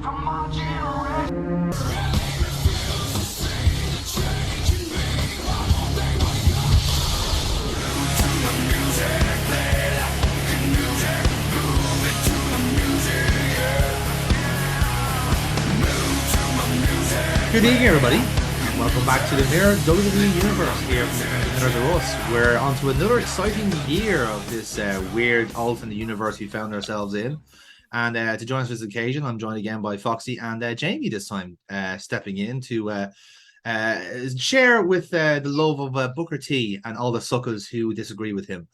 Good evening, everybody. Welcome back to the Mirror WWE Universe here from the Mirror Us. We're on to another exciting year of this weird alternate universe we found ourselves in. And to join us for this occasion, I'm joined again by Foxy and Jamie this time, stepping in to share with the love of Booker T and all the suckers who disagree with him.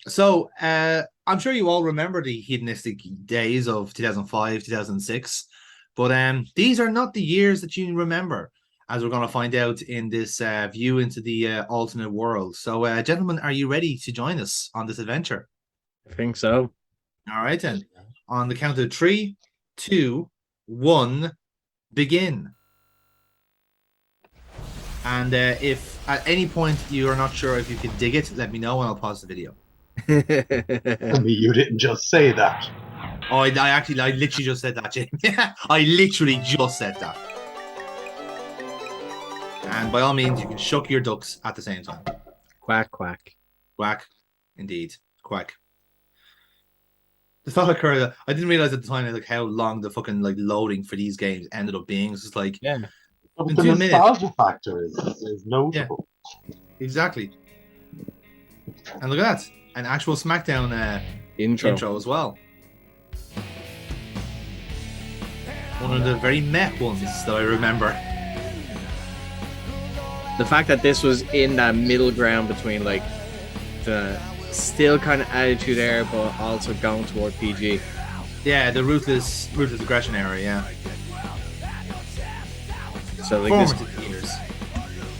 So I'm sure you all remember the hedonistic days of 2005, 2006. But these are not the years that you remember, as we're going to find out in this view into the alternate world. So, gentlemen, are you ready to join us on this adventure? I think so. All right, then. On the count of 3, 2, 1, begin. And if at any point you are not sure if you can dig it, let me know and I'll pause the video. I mean, you didn't just say that. Oh, I literally just said that, Jamie. I literally just said that. And by all means, you can shuck your ducks at the same time. Quack, quack. Quack. Indeed. Quack. The thought occurred, I didn't realize at the time like how long the fucking like loading for these games ended up being. It's just like, yeah. The nostalgia factor is notable. Yeah, exactly. And look at that. An actual Smackdown intro as well. One of the very meh ones that I remember. The fact that this was in that middle ground between like the still kind of attitude era, but also going toward PG. Yeah, the ruthless aggression era. Yeah. So like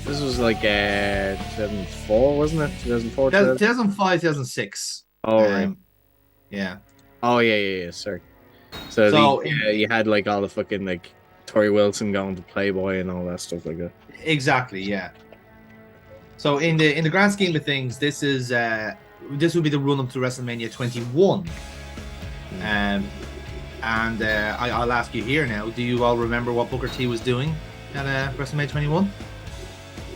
this was like 2004, wasn't it? 2004, 2005, 2006. Oh right. Yeah. Oh yeah. Sorry. So you had like all the fucking like Tori Wilson going to Playboy and all that stuff like that. Exactly, yeah. So in the grand scheme of things, this would be the run up to WrestleMania 21. And I'll ask you here now: do you all remember what Booker T was doing at WrestleMania 21?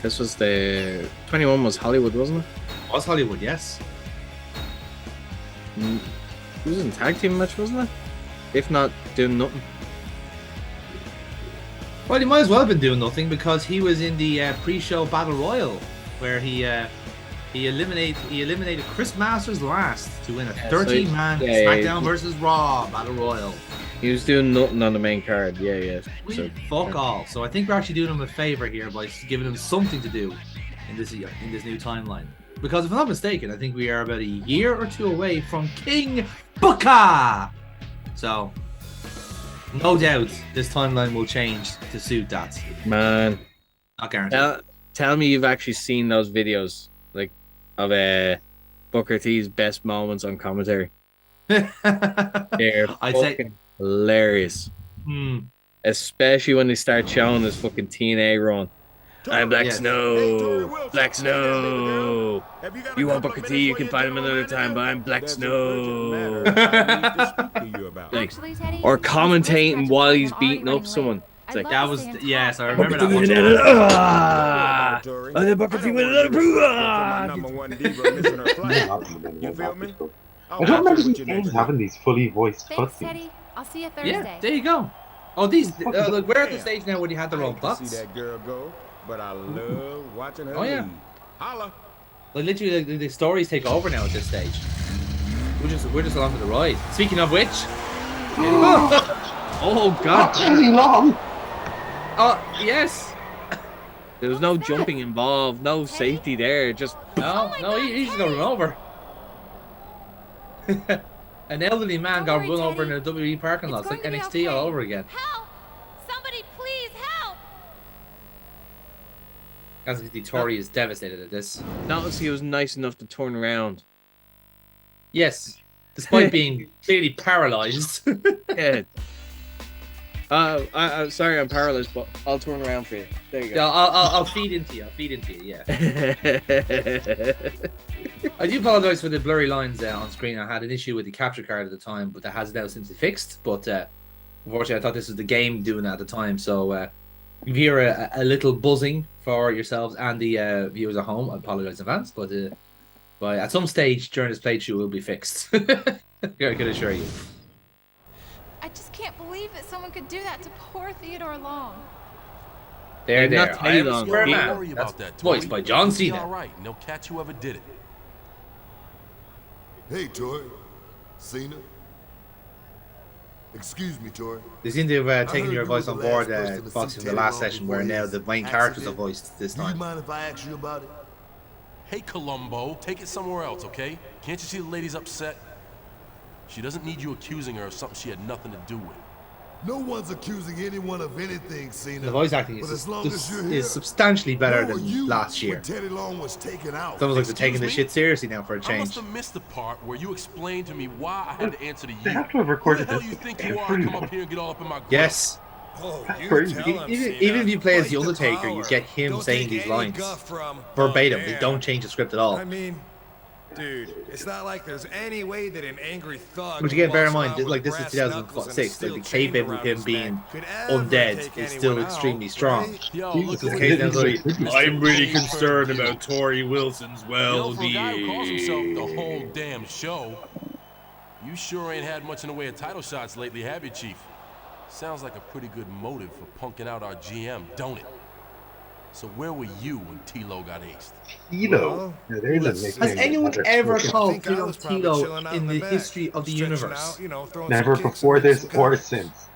This was the 21 was Hollywood, wasn't it? It was Hollywood, yes. It was in a tag team match, wasn't it? If not, doing nothing. Well, he might as well have been doing nothing because he was in the pre-show Battle Royal, where he eliminated Chris Masters last to win a 13-man Smackdown versus Raw Battle Royal. He was doing nothing on the main card. Yeah. So fuck all. So I think we're actually doing him a favor here by giving him something to do in this new timeline. Because if I'm not mistaken, I think we are about a year or two away from King Booker. So, no doubt, this timeline will change to suit that. Man, not guaranteed. Tell me you've actually seen those videos, like of Booker T's best moments on commentary. They're I'd say hilarious, especially when they start showing this fucking TNA run. I'm Black Snow. Black Snow. You want Booker T, you can find him another time, but I'm Black Snow. Like, or commentating while he's beating up someone. It's like, that was, yes, I remember that one. And then Booker T with another You feel me? I don't remember these games having these fully voiced cutscenes. I'll see you Thursday. Yeah, there you go. Oh, these, look, we're at the stage now when you had the wrong butts. See that girl go, but I love watching her. Oh yeah. Leave. Holla. Like literally, the stories take over now at this stage. We're just along for the ride. Speaking of which, oh god, that's really long. Oh yes. There was no jumping involved, no safety there. Just no, he just got run over. An elderly man got run over in a WWE parking lot. It's like NXT all over again. Help! Somebody please help! As the Tori is devastated at this. Notice he was nice enough to turn around. Yes, despite being clearly paralyzed. Yeah. I'm sorry, I'm paralyzed, but I'll turn around for you. There you go. Yeah, I'll feed into you. Yeah. I do apologize for the blurry lines on screen. I had an issue with the capture card at the time, but that has now since fixed. But Unfortunately, I thought this was the game doing that at the time. So if you hear a little buzzing for yourselves and the viewers at home, I apologize in advance, but at some stage during this playthrough, it will be fixed. I can assure you. I just can't believe that someone could do that to poor Theodore Long. There. Not I am Long. Square Don't Man. worry That's about that, voiced Tori. by John It'll be Cena. all right, and they'll catch whoever did it. Hey, Tori. Cena? Excuse me, Tori. They seem to have taken heard your you voice were on the board, last person to Fox, see from the Teddy last Long session, before where now his the main characters are accident. voiced this Do you time. mind if I ask you about it? Hey, Columbo, take it somewhere else, okay? Can't you see the lady's upset? She doesn't need you accusing her of something she had nothing to do with. No one's accusing anyone of anything, Cena. The voice acting But is, as long as you're here, is substantially better where were than you last year. when Teddy Long was taken out? It's almost like they're taking this Excuse me? shit seriously now for a I change. must have missed the part where you explained to me why I had to answer to you. They have to have Who the recorded hell this you think you are to pretty come long. up here and get all up in my grill? Yes. Oh, you crazy. tell him, Even if you play as The Fight Undertaker, you power. get him Don't saying take these any lines guff from, verbatim. "Oh, They man." don't change the script at all. I mean, dude, it's not like there's any way that an angry thug. But you gotta bear in walks mind, around like with this is brass knuckles and a 2006. Like the steel chain caveman with around him his being neck could ever undead take is anyone still out, extremely strong. right? Yo, Jesus, look this who kid it is is. like- Mr. I'm really James concerned Purdue. about Tori Wilson's You know, for a guy who calls himself the well-being. whole damn show, you sure ain't had much in the way of title shots lately, have you, Chief? Sounds like a pretty good motive for punking out our GM, don't it? So where were you when T-Lo got aced? Tito. Yeah, there's a let's- nickname. Has anyone that ever they're- called think I was probably Tito chilling out in the back, history of the stretching universe? out, you know, throwing Never some kicks before and making this some or comments. since.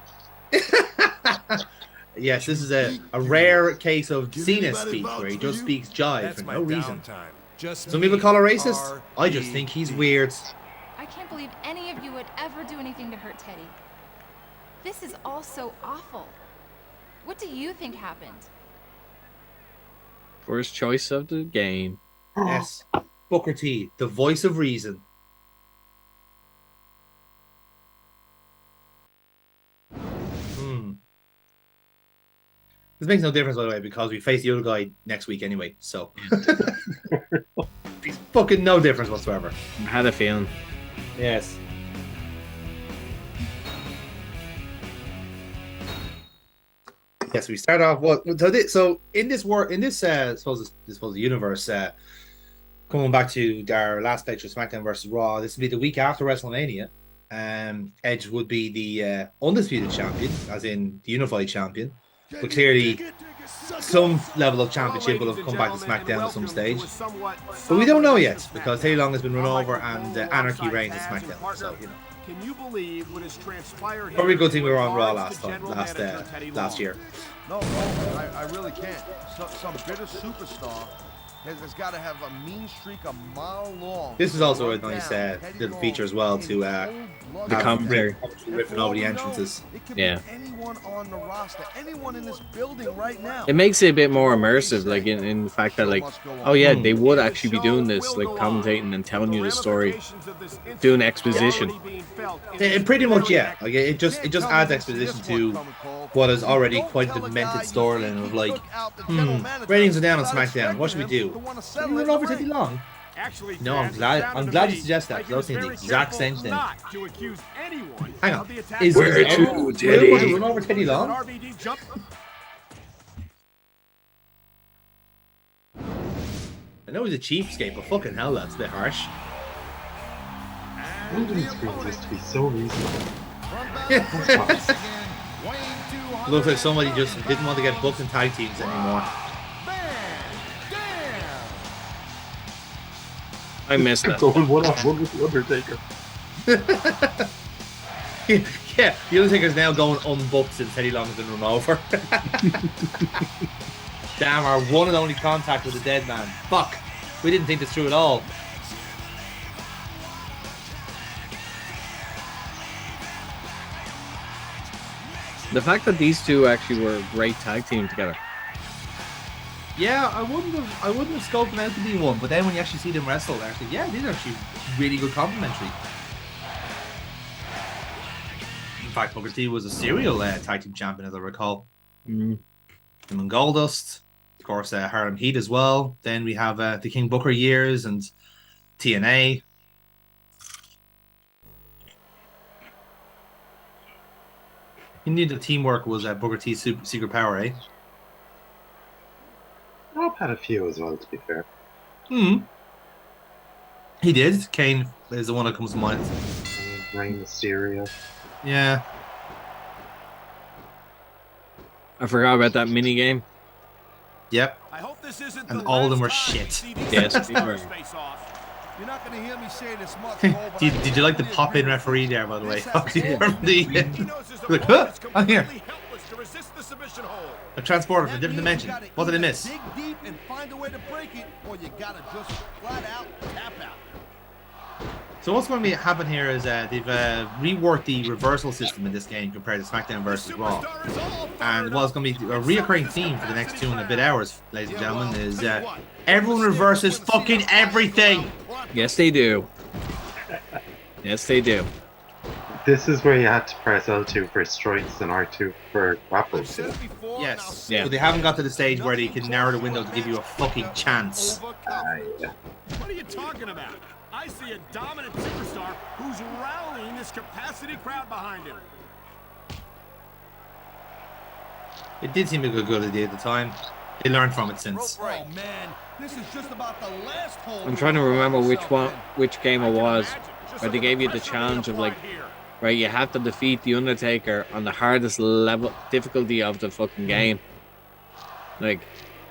Yes, this is a rare case of Can Cena anybody speak vouch where he for just you? speaks jive That's for my no reason. downtime. Just Some me, people call her racist. I just think he's R.E.D.. weird. I can't believe any of you would ever do anything to hurt Teddy. This is all so awful. What do you think happened? First choice of the game. Yes. Booker T, the voice of reason. This makes no difference, by the way, because we face the other guy next week anyway, so. It's fucking no difference whatsoever. I had a feeling. Yes. Yes, we start off so in this war in this suppose the universe coming back to our last picture, SmackDown versus Raw. This would be the week after WrestleMania. Edge would be the undisputed champion, as in the unified champion. But clearly, some level of championship will have come back to SmackDown at some stage. But we don't know yet, because Teddy Long has been run over and Anarchy reigns at SmackDown. So, you know. Can you believe what has transpired? Probably a good thing we were on Raw Regards to last General Manager Teddy Long. year. No, I really can't. Some bitter superstar has got to have a mean streak a mile long. This is also a nice little feature as well to The commentary. ripping over the entrances. It could Yeah. be anyone on the roster, anyone in this building right now. It makes it a bit more immersive, like in the fact that, like, oh yeah, they would actually be doing this, like commentating and telling you the story, doing exposition. Pretty much, yeah. Like it just adds exposition to what is already quite a demented storyline of like, ratings are down on SmackDown. What should we do? Should we run over Teddy Long? Actually, No, I'm glad you suggest that, because I was thinking the exact same thing. To accuse anyone Hang of on, the attack is Where there to, ever Teddy? would you run over Teddy Long? RVD jump. I know he's a cheapskate, but fucking hell, that's a bit harsh. Loading screens used to be so reasonable. Looks like somebody just didn't want to get booked in tag teams anymore. I missed that. Going one-on-one with the Undertaker. Yeah, the Undertaker's now going unbooked since Teddy Long has been run over. Damn, our one and only contact with the dead man. Fuck, we didn't think this through at all. The fact that these two actually were a great tag team together. Yeah, I wouldn't have scoped them out to be one, but then when you actually see them wrestle, they're actually, yeah, these are actually really good complimentary. In fact, Booker T was a serial tag team champion, as I recall. Mm. Him and Goldust, of course, Harlem Heat as well. Then we have the King Booker years and TNA. He knew the teamwork was Booker T's secret power, eh? Rob had a few as well, to be fair. Hmm. He did. Kane is the one that comes to mind. Rey Mysterio. Yeah. I forgot about that mini game. Yep. I hope this isn't And the all of them last were time shit. we see these Yes, superstars they were. face off. You're not going to hear me say this much, Cole, but I Did you like the fully pop-in agree with referee you. there, by the way? This has The- all to He do knows his Like, opponent is I'm here. completely helpless to resist the submission hold. A transporter from a That different means you dimension. gotta What did I either miss? Dig deep and find a way to break it, or you gotta just flat out tap out. So what's going to happen here is they've reworked the reversal system in this game compared to SmackDown versus Raw. And what's going to be a reoccurring theme for the next 2 and a bit hours, ladies and gentlemen, is everyone reverses fucking everything. Yes, they do. Yes, they do. This is where you had to press L2 for strikes and R2 for grapples. Yes. Yeah. But they haven't got to the stage where they can narrow the window to give you a fucking chance. Yeah. What are you talking about? I see a dominant superstar who's rallying this capacity crowd behind him. It did seem like a good idea at the time. They learned from it since. Oh man, this is just about the last hole. I'm trying to remember which game it was, where they gave you the challenge of like, right, you have to defeat the Undertaker on the hardest level difficulty of the fucking game, like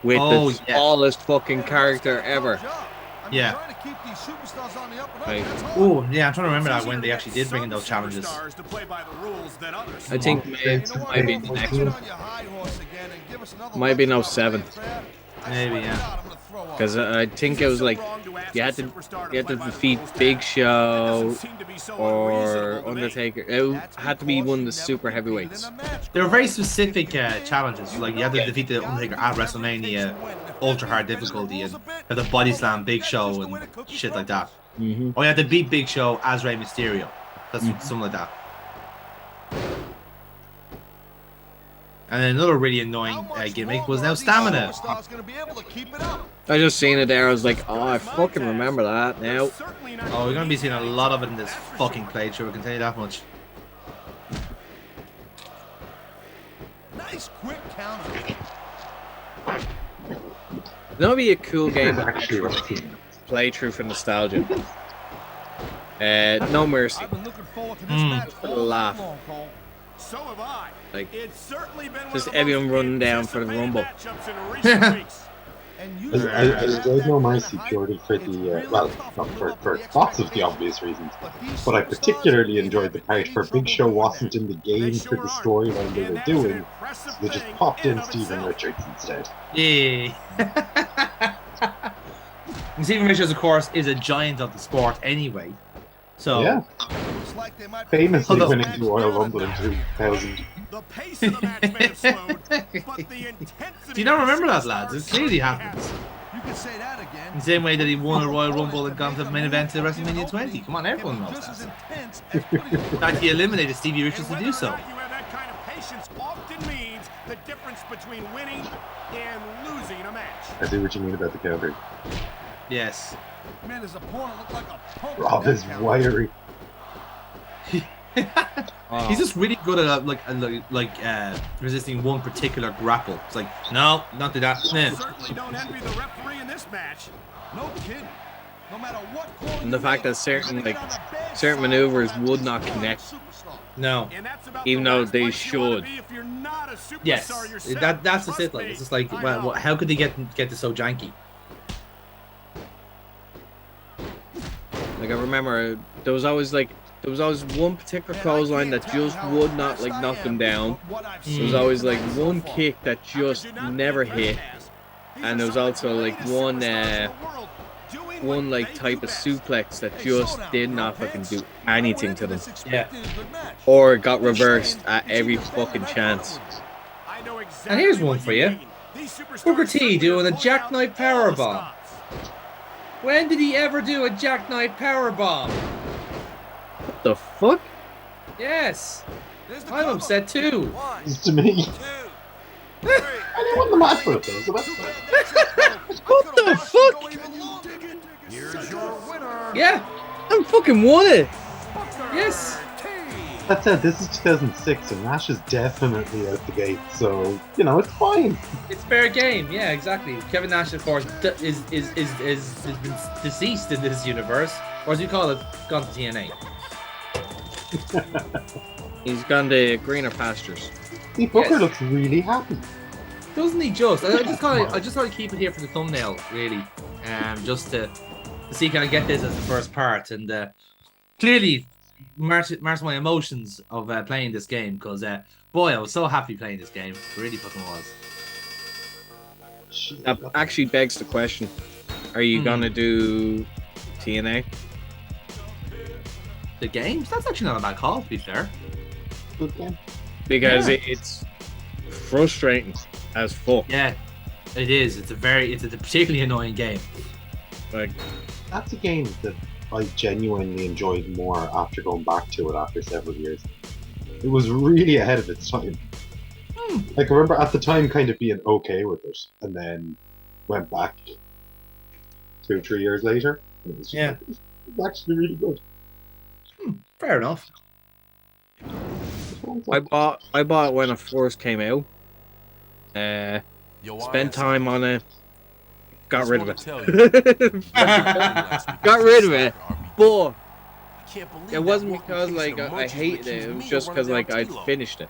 with the smallest fucking character ever. Yeah. Right. Oh, yeah, I'm trying to remember that when they actually did bring in those challenges. I think it might be the next one. Might be 07. Maybe, yeah. Because I think it was like you had to defeat Big Show or Undertaker. It had to be one of the super heavyweights. They were very specific challenges. Like you had to defeat the Undertaker at WrestleMania, ultra hard difficulty, and have the body slam Big Show and shit like that. Mm-hmm. Or you had to beat Big Show as Rey Mysterio. That's something like that. And then another really annoying gimmick was now stamina. I just seen it there. I was like, oh, I fucking remember that now. Oh, we're gonna be seeing a lot of it in this fucking playthrough. I can tell you that much. Nice quick counter. That'll be a cool game to play through for nostalgia. No Mercy. I've been looking forward to this match For the laugh. So have I. Like, It's certainly been just everyone running down for the Rumble. I enjoyed No Mercy purely for the, well, not for lots of the obvious reasons, but I particularly enjoyed the part where Big Show wasn't in the game for the storyline they were doing, so they just popped in Steven Richards instead. Yeah. And Steven Richards, of course, is a giant of the sport anyway. So yeah. Famously winning the Royal Rumble in 2000. The pace of the match may have slowed, but the intensity. Do you not remember that, lads? It clearly happens. You can say that again. In the same way that he won a Royal Rumble and gone to the main event of WrestleMania 20. Come on, everyone knows that. In fact, he eliminated Stevie Richards to do so. You have that kind of patience often means the difference between winning and losing a match. I see what you mean about the counter. Yes. Man, his opponent looked like a punk. Rob is wiry. He's just really good at resisting one particular grapple. It's like, no, not do that. Nah. Certainly don't envy the referee in this match. No kidding. No matter what corner And the fact that certain maneuvers would not connect, No. even though they should. Yes. That's just it. Like, it's just like, well, how could they get this so janky? Like I remember, there was always one particular clothesline that just would not like knock them down. There was always like one kick that just never hit, and there was also like one like type of suplex that just did not fucking do anything to them. Yeah. Or got reversed at every fucking chance. And here's one for you. Booker T doing a jackknife powerbomb. When did he ever do a jackknife powerbomb? What the fuck? Yes. I'm upset too. It's to me. I didn't want the match for it though, so that's fine. What the fuck? Here's your winner. Yeah. I fucking won it. Yes. That said, this is 2006, and Nash is definitely out the gate, so you know it's fine. It's fair game. Yeah, exactly. Kevin Nash, of course, is has been deceased in this universe, or as you call it, gone to TNA. He's gone to greener pastures. Steve Booker looks really happy. Doesn't he just? I just thought I'd keep it here for the thumbnail, really, just to see can I get this as the first part, and clearly march my emotions of playing this game, because boy, I was so happy playing this game. It really fucking was. That actually begs the question: are you gonna do TNA? The games? That's actually not a bad call, to be fair. Good game. Because it's frustrating as fuck. Yeah, it is. It's a particularly annoying game. Like, that's a game that I genuinely enjoyed more after going back to it after several years. It was really ahead of its time. Like, I remember at the time kind of being okay with it, and then went back 2 or 3 years later, and it was just it was actually really good. Fair enough. I bought it when it first came out. Spent time on it. Got rid of it. Got rid of it. But it wasn't because like I hated it. It was just because like I finished it.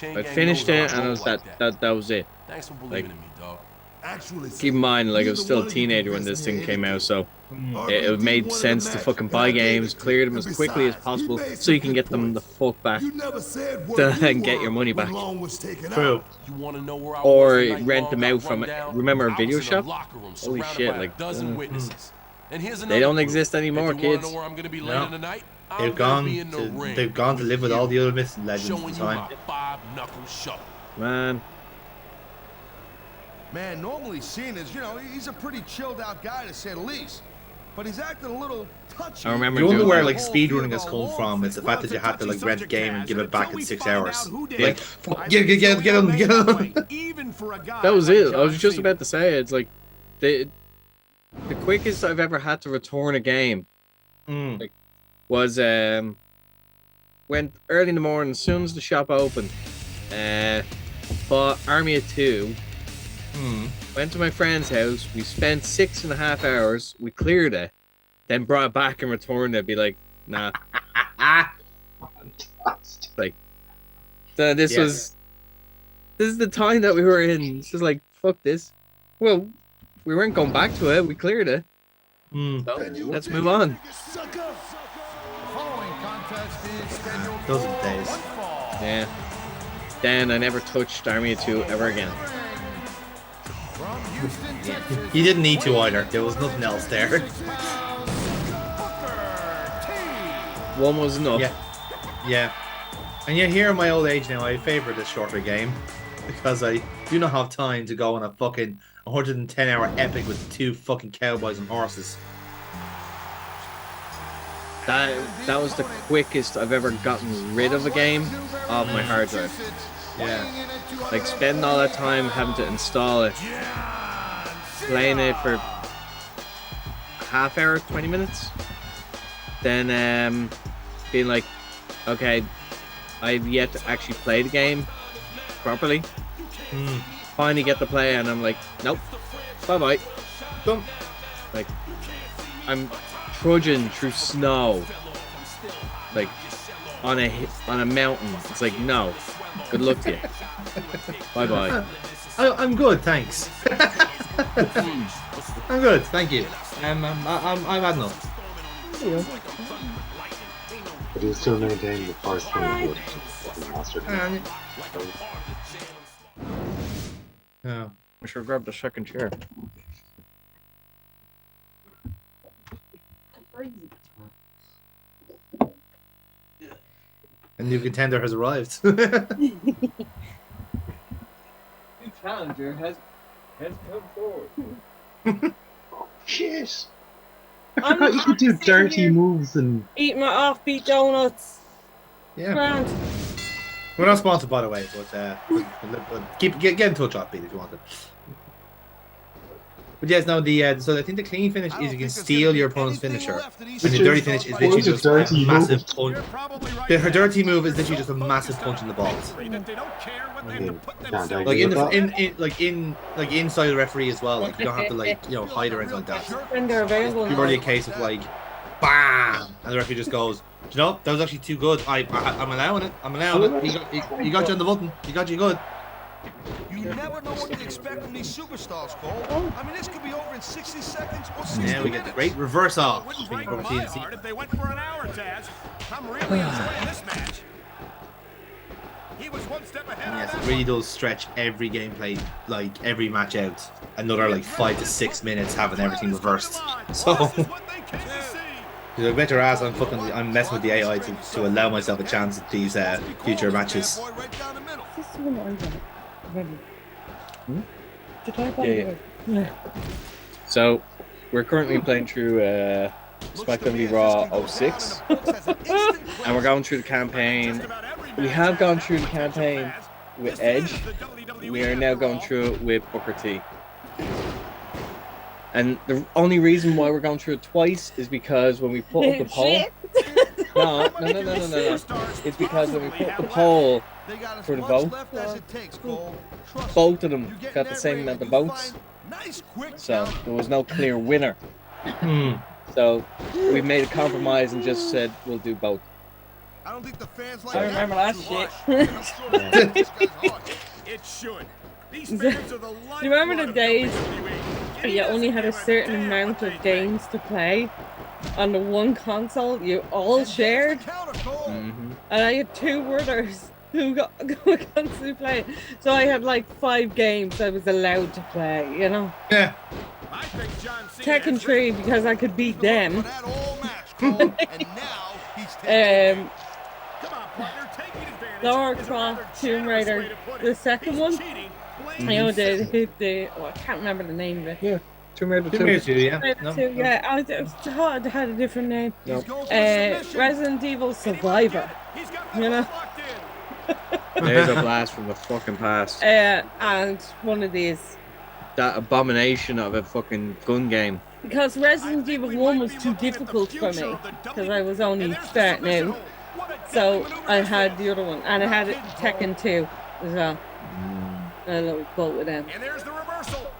I finished it and it was that was it. Thanks for believing in me, dog. Keep in mind, like I was still a teenager when this thing came out, so it made sense to fucking buy games, clear them as quickly as possible, so you can get them the fuck back and get your money back. True. Or rent them out from, remember a video shop? Holy shit, like, they don't exist anymore, kids. No. They've gone to live with all the other myths and legends of the time. Man, normally seen as, you know, he's a pretty chilled out guy to say the least. But he's acting a little touchy. I remember you wonder where like speedrunning has come from. It's the fact that you had to like rent a game and give it back in 6 hours. Like, get on. That was it. I was just about to say it's like the quickest I've ever had to return a game like, was went early in the morning as soon as the shop opened. Bought Army of Two. Went to my friend's house. We spent 6.5 hours. We cleared it, then brought it back and returned it. Be like, nah. Like, this is the time that we were in. It's just like, fuck this. Well, we weren't going back to it. We cleared it. So, let's move on. Those are the days. Yeah. Then I never touched Army of Two ever again. You didn't need to either. There was nothing else there. One was enough. Yeah. And yet here in my old age now, I favour this shorter game because I do not have time to go on a fucking 110-hour epic with 2 fucking cowboys and horses. That was the quickest I've ever gotten rid of a game off my hard drive. Yeah. Like spending all that time having to install it, playing it for a half hour, 20 minutes, then being like, okay, I've yet to actually play the game properly. Finally get to play and I'm like, nope, bye. Done. Like, I'm trudging through snow, like on a mountain. It's like, no, good luck to you. Bye. I'm good, thanks. I'm good, thank you. I've had enough. But you still maintain the first one would master. Yeah. I should grab the second chair. A new contender has arrived. New challenger has come forward. Shit! I thought you could do dirty moves and eat my offbeat donuts. Yeah. Grand. We're not sponsored, by the way, but get in touch, offbeat, if you want it. But yes, no. So I think the clean finish is you can steal your opponent's finisher, and the Which dirty is- finish is what literally is a just dirty a massive move? punch. Her dirty move is literally just a massive punch in the balls. I mean, can't Like argue in with the that. like inside the referee as well. Like you don't have to like hide or anything like that. When they're available. It's purely a case of like, bam, and the referee just goes, you know, that was actually too good. I'm allowing it. I'm allowing it. He got you on the button. He got you good. You never know what to expect from these superstars, Cole. I mean, this could be over in 60 seconds or 60 Yeah, we get the great reverse off. Wouldn't between break Booker T my and C. heart if they went for an hour, Taz. I'm really enjoying this match. He was one step ahead on Yes, that it really does stretch every gameplay, like every match out. Another like 5 to 6 minutes having everything reversed. So, I bet your ass I'm messing with the AI to allow myself a chance at these future matches. Yeah. So, we're currently playing through Smackdown v Raw 06, and we're going through the campaign. We have gone through the campaign with Edge. We are now going through it with Booker T. And the only reason why we're going through it twice is because when we put up the poll. No. It's because when we put up the poll for the vote, both of them got the same amount of votes. So there was no clear winner. So we made a compromise and just said we'll do both. I don't think the fans like I remember that shit. It should. These Do fans are the you remember the days WWE? where you only had a certain amount of games to play on the one console you all shared? And I had two brothers who got constantly play. So I had like 5 games I was allowed to play, you know? Yeah. Tekken 3 because I could beat them. Lara Croft, Tomb Raider, the second one. I know I can't remember the name of it. Yeah, Tomb Raider 2. Tomb Raider 2, yeah. Yeah, I thought it had a different name. Resident Evil Survivor. You know? There's a blast from the fucking past. And one of these. That abomination of a fucking gun game. Because Resident Evil 1 was too difficult for me, because I was only starting out. So I had the other one, and I had Tekken 2 as well. I love both of them. And there's the reversal.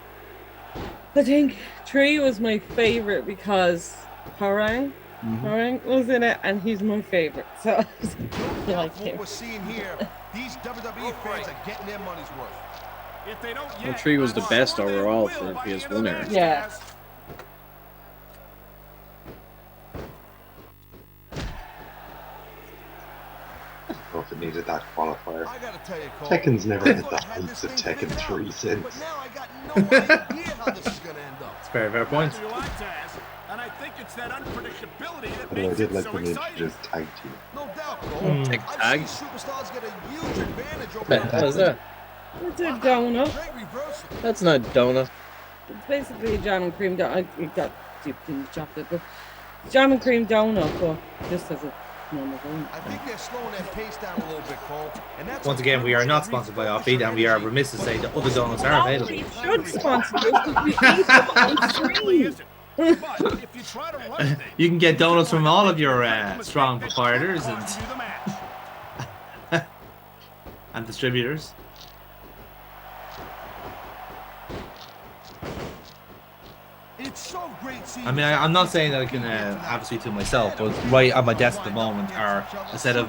I think 3 was my favorite because Harang was in it, and he's my favorite. So I like him. What we're seeing here, these WWE fans are getting their money's worth. If they don't Well, 3 was the best overall for PS1 era. Yeah. I don't know if it needed that qualifier. I gotta tell you, Cole, Tekken's never had the heights of Tekken 3 since. but now I got no idea how this is gonna end up. It's fair point. And I think it's that unpredictability that Although I makes did it like so when they exciting. introduced tag team. No doubt, Cole. Take I've tag. seen superstars get a huge advantage over What was that? It's a donut. Great reversal. That's not donut. It's basically a jam and cream donut. It got dipped in chocolate, but jam and cream donut, but just as a normal donut. I think they're slowing their pace down a little bit, Cole. And that's Once again, we are not sponsored by Offbeat, and we are remiss to say that other donuts are available. We should sponsor us because we eat them on stream. But if you try to run things, You can get donuts from all of your strong proprietors cost you the match. and distributors. It's so great seeing I mean, I'm not saying that I can obviously to myself, but right at my desk at the moment are a set of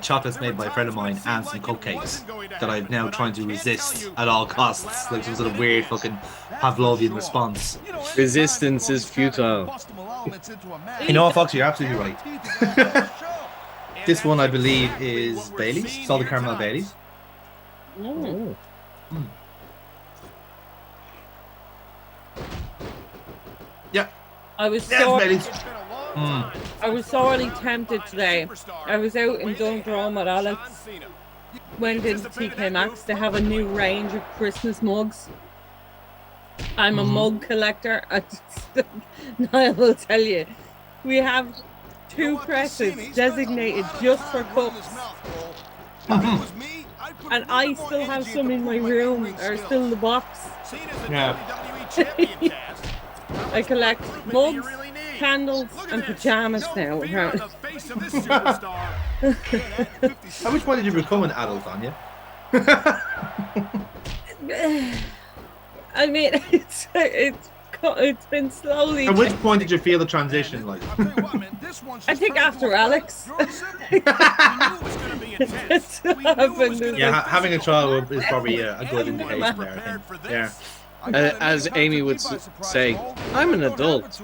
chocolates made by a friend of mine and some cupcakes that I'm now trying to resist at all costs, like some sort of weird fucking Pavlovian response. Resistance is futile. You know what, Fox, you're absolutely right. This one, I believe, is Bailey's, salted caramel Bailey's. Mm. Yeah. I was Yes, so Bailey's. I was sorely tempted today. I was out in Dundrum at Alex. Went into TK Maxx to have a new range of Christmas mugs. I'm a mug collector. I will tell you, we have 2 presses designated just for cups. And I still have some in my room, or still in the box. Yeah. I collect mugs, candles, and pajamas now. At which point did you become an adult, Anya? I mean, it's been slowly. At which point did you feel the transition? Like, I think after Alex. Yeah, having a child is probably a good indication there, I think. Yeah. As Amy would say, I'm an adult.